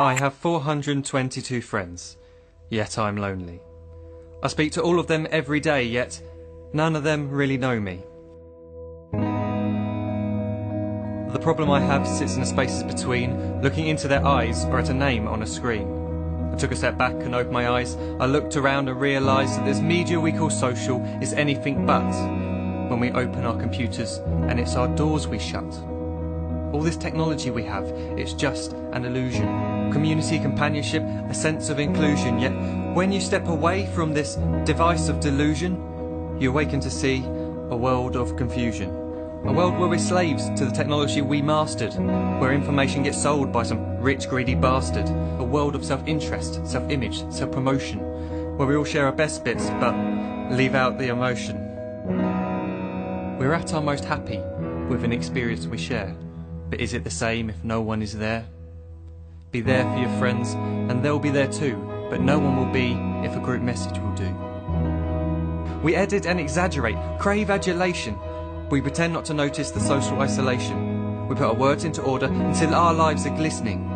I have 422 friends, yet I'm lonely. I speak to all of them every day, yet none of them really know me. The problem I have sits in the spaces between looking into their eyes or at a name on a screen. I took a step back and opened my eyes. I looked around and realised that this media we call social is anything but when we open our computers and it's our doors we shut. All this technology we have, it's just an illusion. Community, companionship, a sense of inclusion. Yet when you step away from this device of delusion, you awaken to see a world of confusion. A world where we're slaves to the technology we mastered, where information gets sold by some rich, greedy bastard. A world of self-interest, self-image, self-promotion, where we all share our best bits but leave out the emotion. We're at our most happy with an experience we share, but is it the same if no one is there? Be there for your friends and they'll be there too, but no one will be if a group message will do. We edit and exaggerate, crave adulation. We pretend not to notice the social isolation. We put our words into order until our lives are glistening.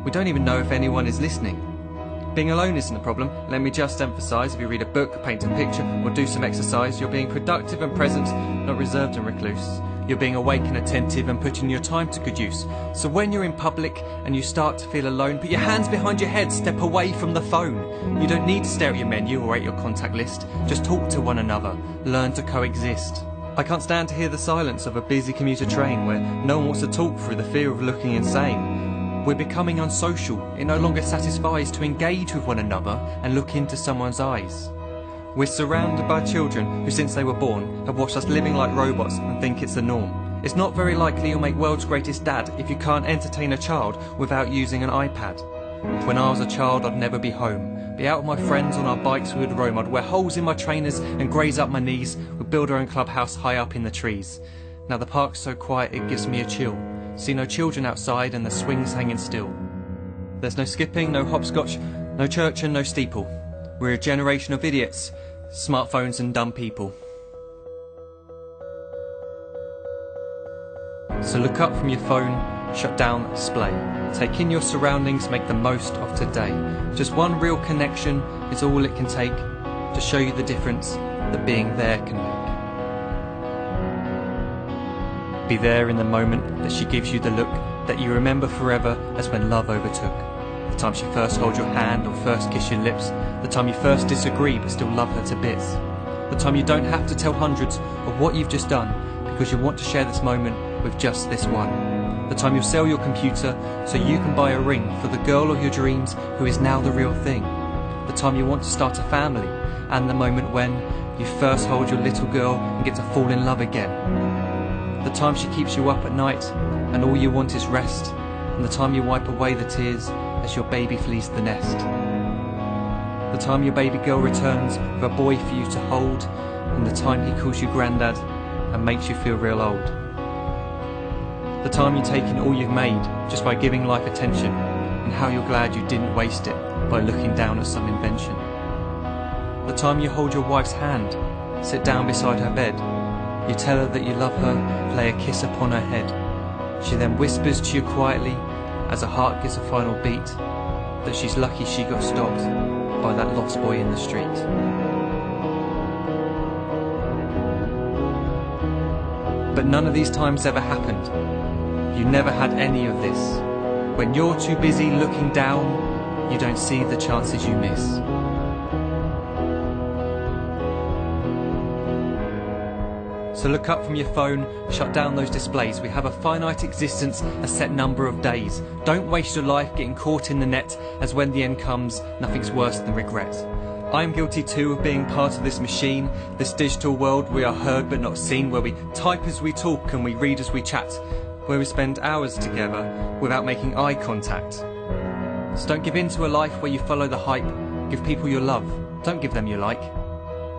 We don't even know if anyone is listening. Being alone isn't a problem. Let me just emphasise, if you read a book, paint a picture or do some exercise, you're being productive and present, not reserved and recluse. You're being awake and attentive and putting your time to good use. So when you're in public and you start to feel alone, put your hands behind your head, step away from the phone. You don't need to stare at your menu or at your contact list. Just talk to one another. Learn to coexist. I can't stand to hear the silence of a busy commuter train where no one wants to talk through the fear of looking insane. We're becoming unsocial. It no longer satisfies to engage with one another and look into someone's eyes. We're surrounded by children who since they were born have watched us living like robots and think it's the norm. It's not very likely you'll make world's greatest dad if you can't entertain a child without using an iPad. When I was a child I'd never be home. Be out with my friends on our bikes we would roam. I'd wear holes in my trainers and graze up my knees. We'd build our own clubhouse high up in the trees. Now the park's so quiet it gives me a chill. See no children outside and the swings hanging still. There's no skipping, no hopscotch, no church and no steeple. We're a generation of idiots, smartphones and dumb people. So look up from your phone, shut down the display. Take in your surroundings, make the most of today. Just one real connection is all it can take to show you the difference that being there can make. Be there in the moment that she gives you the look that you remember forever as when love overtook. The time she first holds your hand or first kiss your lips. The time you first disagree but still love her to bits. The time you don't have to tell hundreds of what you've just done because you want to share this moment with just this one. The time you'll sell your computer so you can buy a ring for the girl of your dreams who is now the real thing. The time you want to start a family, and the moment when you first hold your little girl and get to fall in love again. The time she keeps you up at night and all you want is rest, and the time you wipe away the tears as your baby flees the nest. The time your baby girl returns with a boy for you to hold, and the time he calls you granddad and makes you feel real old. The time you take in all you've made just by giving life attention, and how you're glad you didn't waste it by looking down at some invention. The time you hold your wife's hand, sit down beside her bed, you tell her that you love her, lay a kiss upon her head. She then whispers to you quietly, as her heart gives a final beat, that she's lucky she got stopped by that lost boy in the street. But none of these times ever happened. You never had any of this. When you're too busy looking down, you don't see the chances you miss. So look up from your phone, shut down those displays. We have a finite existence, a set number of days. Don't waste your life getting caught in the net, as when the end comes, nothing's worse than regret. I am guilty too of being part of this machine, this digital world we are heard but not seen, where we type as we talk and we read as we chat, where we spend hours together without making eye contact. So don't give in to a life where you follow the hype. Give people your love, don't give them your like.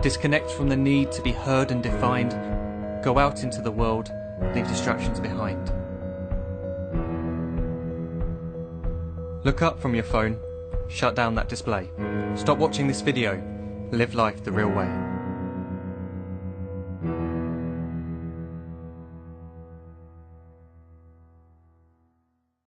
Disconnect from the need to be heard and defined. Go out into the world, leave distractions behind. Look up from your phone, shut down that display. Stop watching this video, live life the real way.